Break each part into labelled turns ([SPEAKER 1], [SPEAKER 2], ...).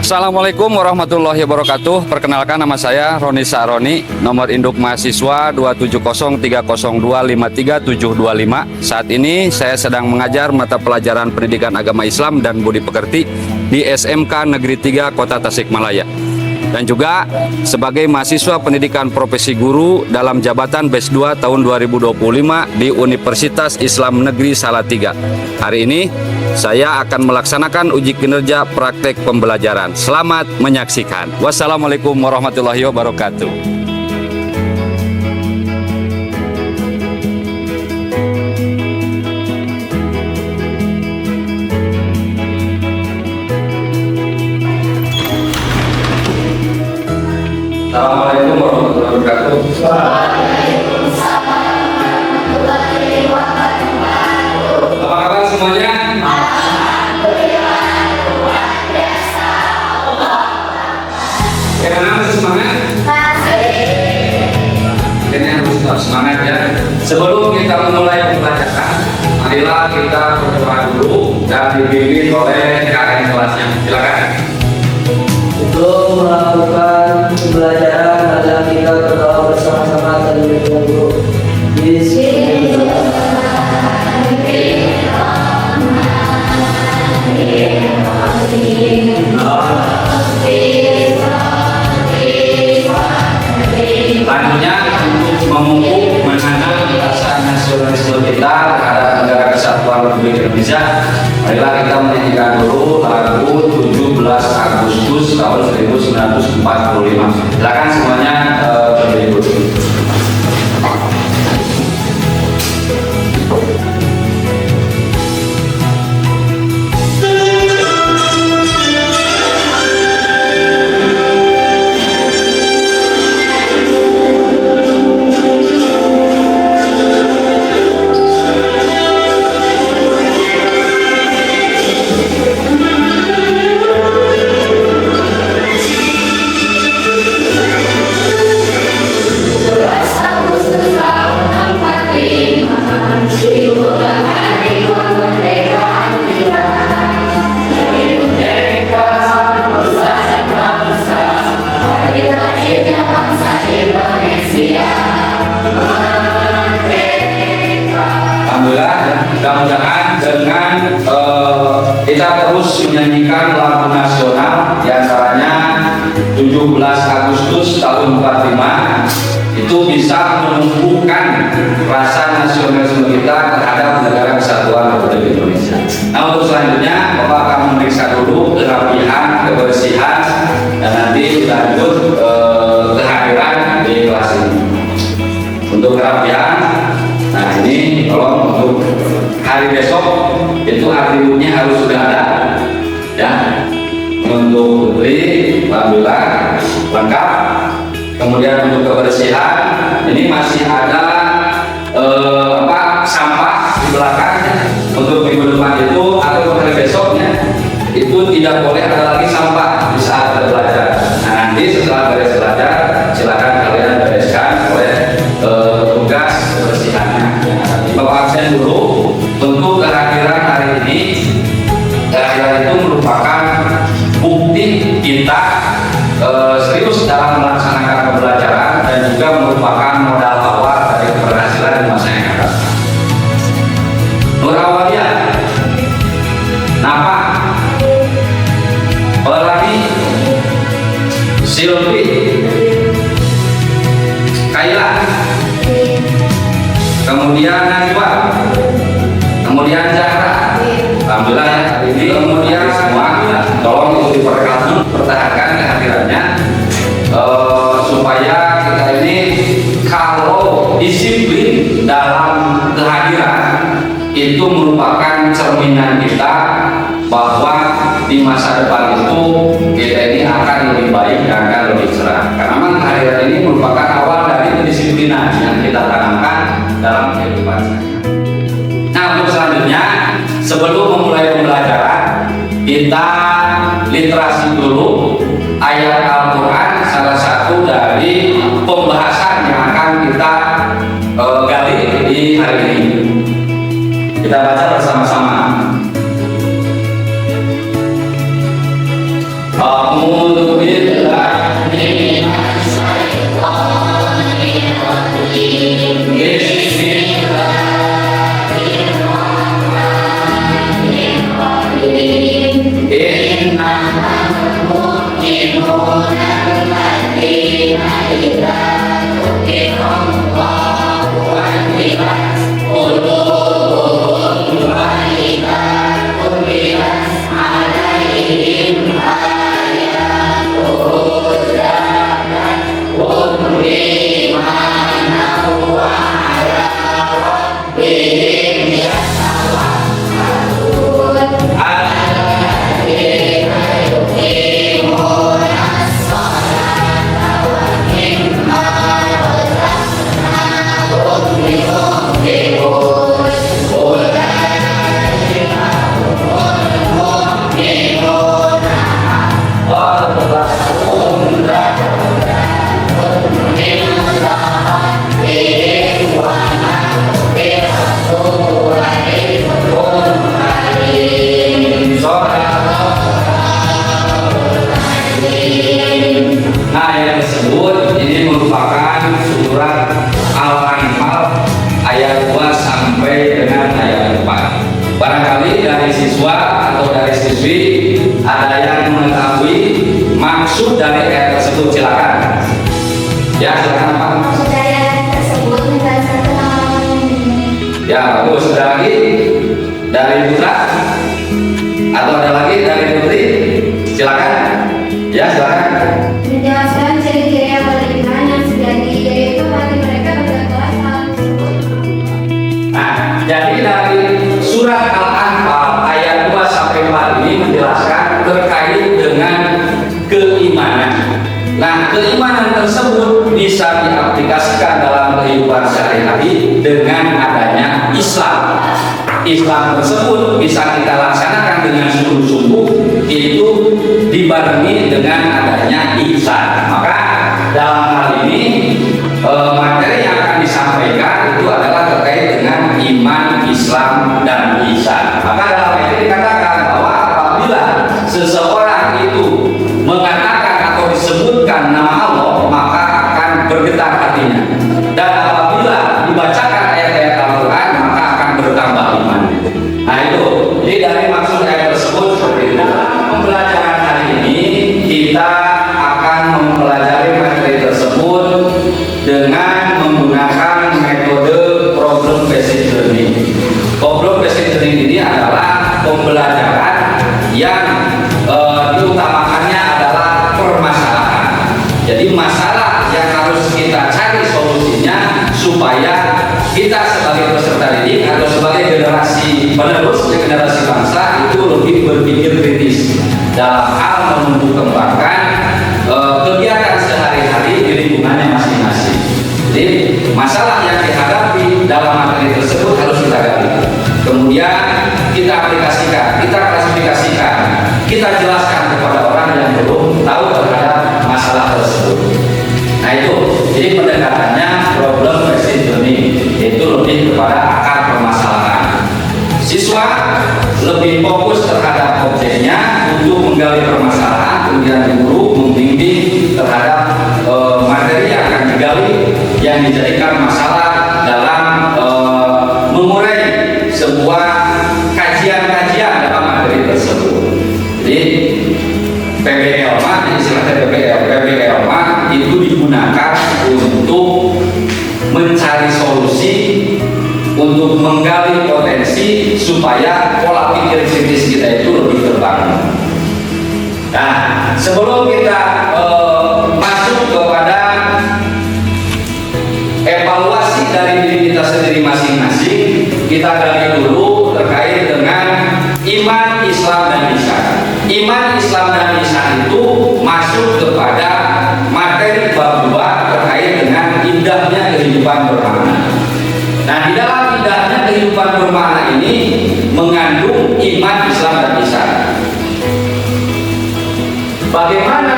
[SPEAKER 1] Assalamualaikum warahmatullahi wabarakatuh. Perkenalkan, nama saya Roni Sa'roni, nomor induk mahasiswa 27030253725. Saat ini saya sedang mengajar mata pelajaran Pendidikan Agama Islam dan Budi Pekerti di SMK Negeri 3 Kota Tasikmalaya. Dan juga sebagai mahasiswa pendidikan profesi guru dalam jabatan BES 2 tahun 2025 di Universitas Islam Negeri Salatiga. Hari ini saya akan melaksanakan uji kinerja praktek pembelajaran. Selamat menyaksikan. Wassalamualaikum warahmatullahi wabarakatuh. Assalamualaikum warahmatullahi wabarakatuh.
[SPEAKER 2] Waalaikumsalam warahmatullahi wabarakatuh.
[SPEAKER 1] Apa kabar semuanya?
[SPEAKER 2] Alhamdulillah, luar biasa.
[SPEAKER 1] Bagaimana, masih semangat? Ini harus tetap semangat ya. Sebelum kita memulai pembelajaran, marilah kita berdoa dulu dan dibimbing oleh kakak kelasnya. Silakan.
[SPEAKER 3] Untuk melakukan pembelajaran adalah kita berdoa bersama-sama terlebih dahulu.
[SPEAKER 1] Selanjutnya, untuk memupuk menanam rasa nasionalisme kita terhadap negara kesatuan Republik Indonesia, marilah kita menyanyikan dulu lagu 17 Agustus tahun 1945. Silakan semuanya berdiri dulu. Alhamdulillah, mudah-mudahan dengan kita terus menyanyikan lagu nasional, diantaranya 17 Agustus tahun 45, itu bisa menumbuhkan rasa nasionalisme kita terhadap negara kesatuan Republik Indonesia. Nah, untuk selanjutnya Bapak akan memeriksa dulu kerapihan, kebersihan, dan nanti lanjut kehadiran di kelas ini. Untuk kerapihan, nah ini tolong untuk hari besok itu atributnya harus sudah ada ya. Untuk putri, alhamdulillah lengkap. Kemudian untuk kebersihan ini masih ada sampah di belakangnya. Untuk minggu depan itu atau hari besoknya itu tidak boleh ada lagi sampah di saat belajar. Nah, nanti setelah beres belajar silakan kalian bereskan oleh tugas kebersihannya. Bapak absen dulu. Untuk kehadiran hari ini, kehadiran itu merupakan bukti kita serius dalam melaksanakan pembelajaran dan juga merupakan modal awal dari keberhasilan di masa yang akan datang. Nur Awaliyah, Napa, Pelani, Silvi, Kaila, kemudian Najwa, kemudian Zahra. Alhamdulillah ya, hari ini kemudian semua tolong itu dipertahankan kehadirannya supaya kita ini kalau disiplin dalam kehadiran itu merupakan cerminan kita bahwa di masa depan itu kita ini akan lebih baik dan akan lebih cerah. Karena memang kehadiran ini merupakan awal dari kedisiplinan yang kita tanamkan dalam kehidupan sehari-hari. Nah, untuk selanjutnya sebelum memulai pembelajaran kita literasi dulu ayat Al-Quran, salah satu dari pembahasan yang akan kita gali di hari ini. Kita baca bersama-sama. A'udzu billahi Nah, yang tersebut ini merupakan surat Al-Anfal ayat 2 sampai dengan ayat 4. Barangkali dari siswa atau dari siswi ada yang mengetahui maksud dari ayat tersebut, silakan. Ya, silakan Pak.
[SPEAKER 2] Saudara tersebut menjelaskan tentang ini.
[SPEAKER 1] Ya, bagus. Ada lagi dari Putra? Atau ada lagi dari Putri? Silakan. Ya, silakan.
[SPEAKER 2] Menjelaskan ciri-ciri yang beriman yang sejati, yaitu hati mereka bergerak hal tersebut.
[SPEAKER 1] Nah, jadi dari surat Al-Anfal ayat 2 sampai 4 ini menjelaskan terkait dengan keimanan. Nah, keimanan tersebut bisa diaplikasikan dalam kehidupan sehari-hari dengan adanya Islam. Islam tersebut bisa kita laksanakan dengan sungguh-sungguh, itu dibarengi dengan adanya ihsan. Maka dalam hal ini materi yang akan disampaikan itu adalah terkait dengan iman, Islam, dan ihsan. Maka dalam ayat ini dikatakan bahwa apabila seseorang itu mengatakan atau disebutkan nama Allah, maka akan bergetar hatinya. Dan apabila dibacakan ayat-ayat Al-Quran, maka akan bertambah iman. Nah itu, jadi dari maksud ayat tersebut seperti itu. Pembelajaran hari ini kita akan mempelajari materi tersebut dengan menggunakan metode problem based learning. Problem based learning ini adalah pembelajaran yang diutamakannya adalah permasalahan. Jadi masalah yang harus kita cari solusinya supaya kita sebagai peserta didik atau sebagai generasi penerus generasi bangsa itu lebih berpikir kritis dalam hal menumbuh kembangkan kegiatan sehari-hari di lingkungannya masing-masing. Jadi masalah yang dihadapi dalam materi tersebut harus kita gali. Kemudian kita aplikasikan, kita klasifikasikan, kita jelaskan kepada orang yang belum tahu terhadap masalah tersebut. Nah itu, jadi pendekatannya problem based learning, yaitu lebih kepada akar permasalahan. Siswa lebih fokus terhadap objeknya untuk menggali permasalahan, kemudian guru membimbing terhadap materi yang akan digali yang dijadikan masalah dalam mengurai sebuah kajian-kajian dalam materi tersebut. Jadi PBLMA, istilahnya PBLMA itu digunakan untuk mencari solusi, untuk menggali potensi supaya pola pikir kritis kita itu lebih terbangun. Nah, sebelum kita masuk kepada evaluasi dari diri kita sendiri masing-masing, kita gali dulu terkait dengan iman, Islam, dan ihsan. Iman, Islam, dan ihsan itu masuk kepada materi bab 2 terkait dengan indahnya kehidupan bermakna. Nah, di dalam indahnya kehidupan bermakna ini mengandung iman, Islam, dan ihsan. Bagaimana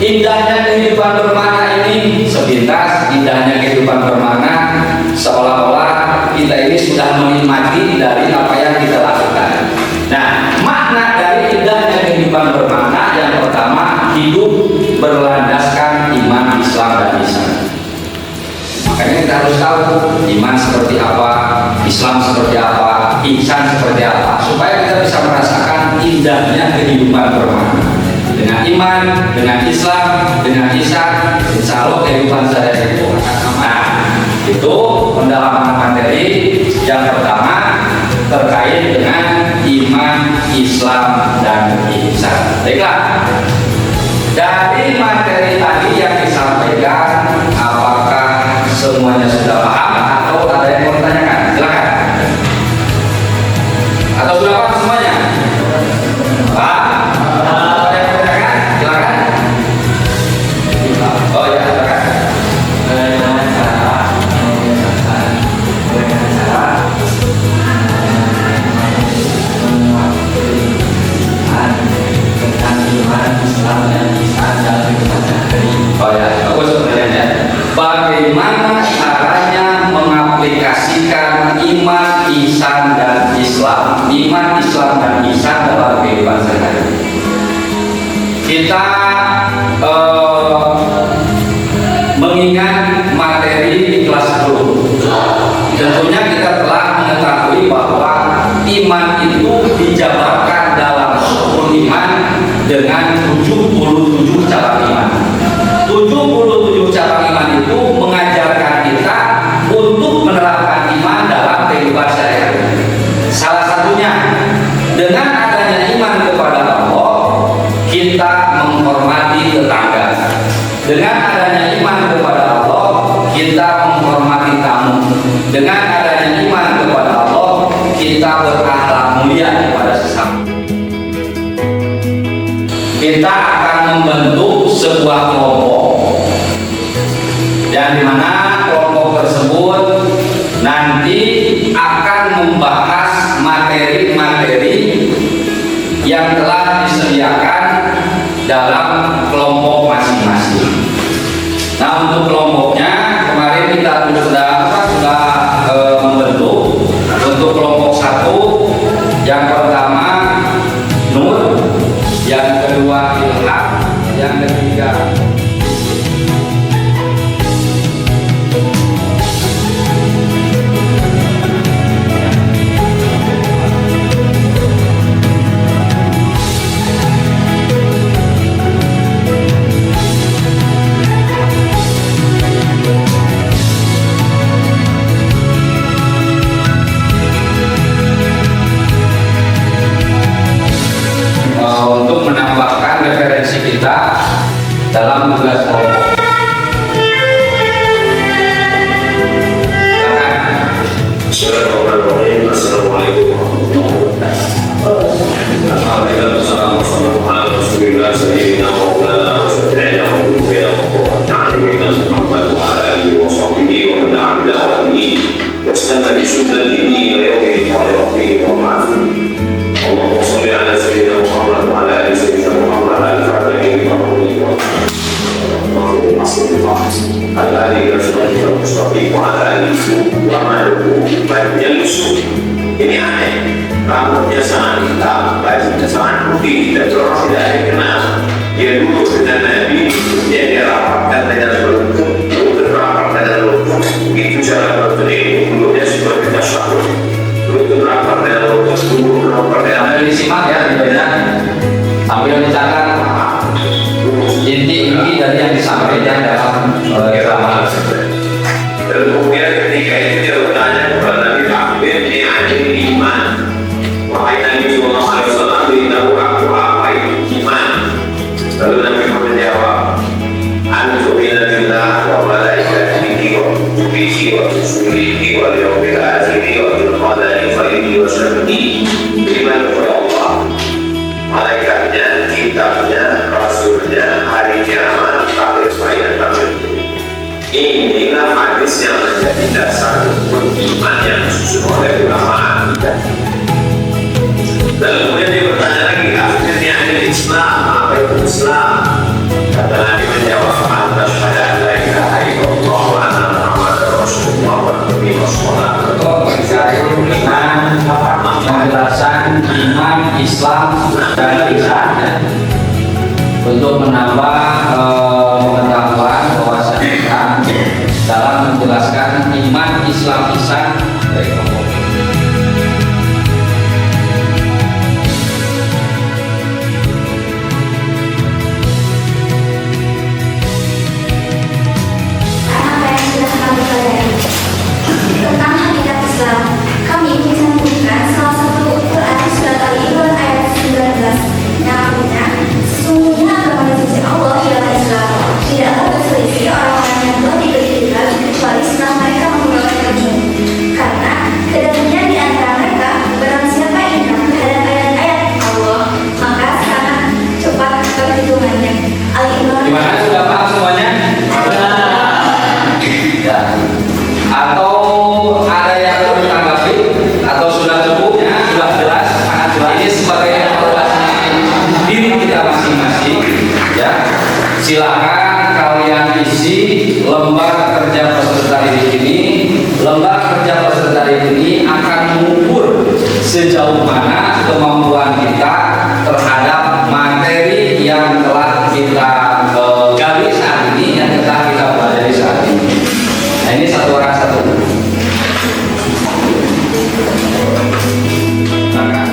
[SPEAKER 1] indahnya kehidupan bermakna ini? Sepintas, indahnya kehidupan bermakna seolah-olah kita ini sudah menikmati dari apa yang kita lakukan. Nah, makna dari indahnya kehidupan bermakna berlandaskan iman, Islam, dan ihsan. Makanya kita harus tahu iman seperti apa, Islam seperti apa, ihsan seperti apa, supaya kita bisa merasakan indahnya kehidupan bermakna. Dengan iman, dengan Islam, dengan ihsan, insya Allah kehidupan saya itu akan aman. Itu pendalaman materi yang pertama terkait dengan iman, Islam, dan ihsan. Baiklah, dari materi tadi yang disampaikan, apakah semuanya sudah paham atau ada yang mau ditanyakan? Silakan. Atau sudah paham semuanya? Paham? Ada yang mau ditanyakan? Silakan. Oh ya, silakan.
[SPEAKER 3] Bagaimana cara membiasakan, bagaimana cara tentang iman, Islam, dan ihsan dalam kehidupan sehari-hari?
[SPEAKER 1] Oh ya, bagus pertanyaannya. Bagaimana caranya mengaplikasikan iman, ihsan, dan Islam, iman, Islam, dan ihsan dalam kehidupan sehari-hari? Kita mengingat materi di kelas 10. Tentunya kita telah mengetahui bahwa iman itu dijabarkan dalam rukun iman dengan 77 cabang iman. 77 cabang iman itu mengajarkan kita untuk menerapkan iman dalam kehidupan sehari-hari. Salah satunya dengan adanya iman kepada Allah, kita menghormati tetangga. Dengan adanya iman kepada Allah, kita menghormati tamu. Dengan adanya iman kepada Allah, kita berakhlak mulia kepada sesama. Kita akan membentuk sebuah kelompok yang dimana kelompok tersebut nanti akan membahas materi-materi yang telah disediakan dalam kelompok masing-masing. Nah, untuk kelompoknya kemarin kita sudah membentuk. Untuk kelompok 1, yang pertama Nur, yang kedua Ilham, yang ketiga untuk menambahkan referensi kita dalam tugas kelompok.
[SPEAKER 4] Bismillahirrahmanirrahim. Assalamualaikum warahmatullahi wabarakatuh. Alhamdulillah, ala Rasulillah sayyidina Maulana Sayyidina Muhammad wa ala alihi wa sahbihi wa man da'a bi da'watihi wa istana bi sunnatihi ila yaumil qiyamah. Allahumma shalli ala sayyidina Muhammad wa ala ali sayyidina Muhammad al-Fatihah ini aneh, rambutnya sangat hitam, bajunya sangat putih, dan orang tidak kenal. Dia duduk dengan Nabi, dia rapatkan dengan lutut, rapatkan dengan lutut. Begitu cara bertemu, duduknya seperti tasyahud. Lutut rapat dengan lutut, duduk rapat dengan.
[SPEAKER 1] Sambil disimak ya, sambil dicatat inti-inti dari yang disampaikan dalam ceramah.
[SPEAKER 4] Dan kemudian ketika itu dia bertanya kepada Nabi Akhir, ini ada iman. Wahai Nabi Sallallahu Alaihi Wasallam, beritahu aku apa itu iman. Lalu Nabi menjawab, An-Tu'mina billah wa malaikatihi wa kutubihi wa rusulihi wal yawmil akhir wa bil qadari khairihi wa syarrihi. Beriman kepada Allah, malaikatnya, kitabnya, rasulnya, hari kiamat, akhir hayat, akhir. Inilah hadis yang menjadi dasar iman yang disusun oleh ulama kita. Lalu kemudian dia bertanya lagi, akhirnya ada Islam, apa itu Islam? Kata Nabi menjawab, anta syahada an la ilaha illallah wa anna Muhammadar Rasulullah wa tuqima shalah.
[SPEAKER 1] Penjelasan iman, Islam, dan ihsan untuk menambah dalam menjelaskan iman, Islam, ihsan dari kelompok.
[SPEAKER 2] Apa yang sudah kami pelajari tentang hakikat Islam, kami ingin menyebutkan salah satu Quran surat Al-Imran ayat 19 yang artinya, sesungguhnya agama di sisi Allah ialah Islam. Tidaklah berselisih orang-orang yang belum diberi kitab kecuali setelah mereka mengeluarkan ilmu. Karena kedatangannya di antara mereka barang siapa yang ingat terhadap ayat-ayat Allah, maka sangat cepat perhitungannya. Al-Imran.
[SPEAKER 1] Gimana, sudah paham semuanya? Ya. Atau ada yang perlu ditanggapi atau sudah cukup? Sudah jelas, sangat jelas. Ini sebagai evaluasi diri kita masing-masing. Ya, silakan kalian isi lembar kerja peserta didik ini. Lembar kerja peserta didik ini akan mengukur sejauh mana kemampuan kita terhadap materi yang telah kita gali saat ini, yang telah kita pelajari saat ini. Nah, ini satu orang satu. Nah,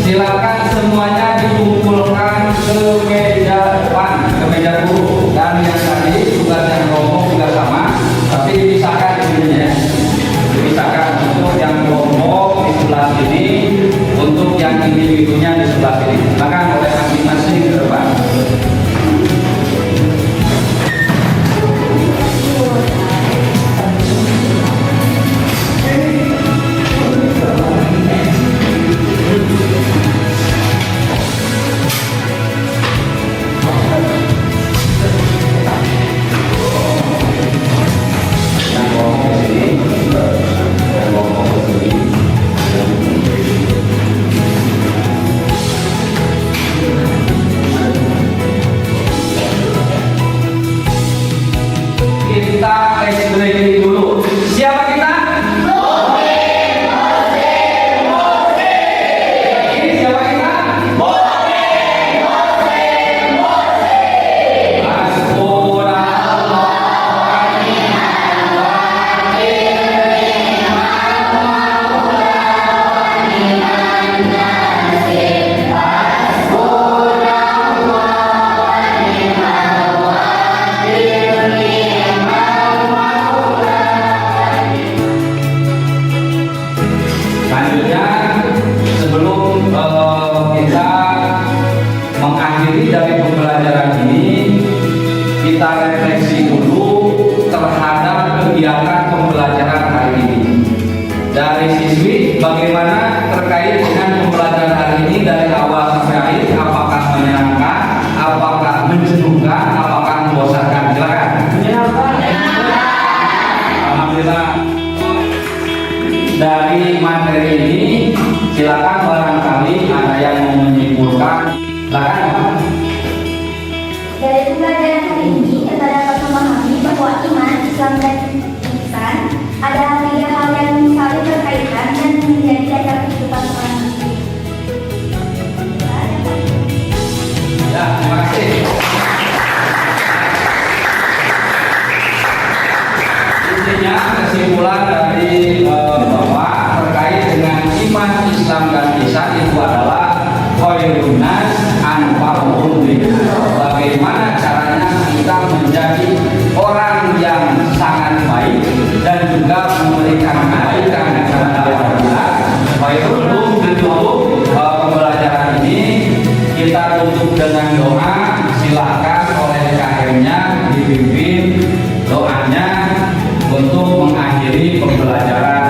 [SPEAKER 1] silakan semuanya dikumpulkan ke meja depan, ke meja guru. Dan yang tadi tugas yang kelompok juga sama, tapi dipisahkan di sini ya. Dipisahkan untuk yang kelompok di sebelah sini, untuk yang individunya di sebelah sini. Silakan oleh masing-masing ke depan. Yang kelompok di sini, yang kelompok di sini. Kita tes breaking dulu. Siapa kita? Ini siapa kita? Selanjutnya, sebelum kita mengakhiri dari pembelajaran ini, kita refleksi dulu terhadap kegiatan pembelajaran hari ini. Dari siswi, bagaimana terkait dengan pembelajaran hari ini dari awal sampai akhir? Apakah menyenangkan? Apakah menjenuhkan? Apakah membosankan? Silakan. Menyenangkan. Alhamdulillah. Dari materi ini, silakan barangkali ada yang mau menyimpulkan. Silakan.
[SPEAKER 2] Dari pembelajaran hari ini, kita dapat memahami bahwa iman, Islam, dan ihsan adalah tiga hal yang saling berkaitan dan menjadi dasar kehidupan orang muslim.
[SPEAKER 1] Ya, terima kasih. Intinya kesimpulan dari bahwa terkait dengan iman, Islam, dan ihsan itu adalah khairun nas anfa'uhum linnas. Bagaimana caranya kita menjadi orang yang sangat baik dan juga memberikan kebaikan kepada orang lain. Baik, sebelum ditutup pembelajaran ini, kita tutup dengan doa. Silakan oleh KM-nya dipimpin doanya untuk mengakhiri pembelajaran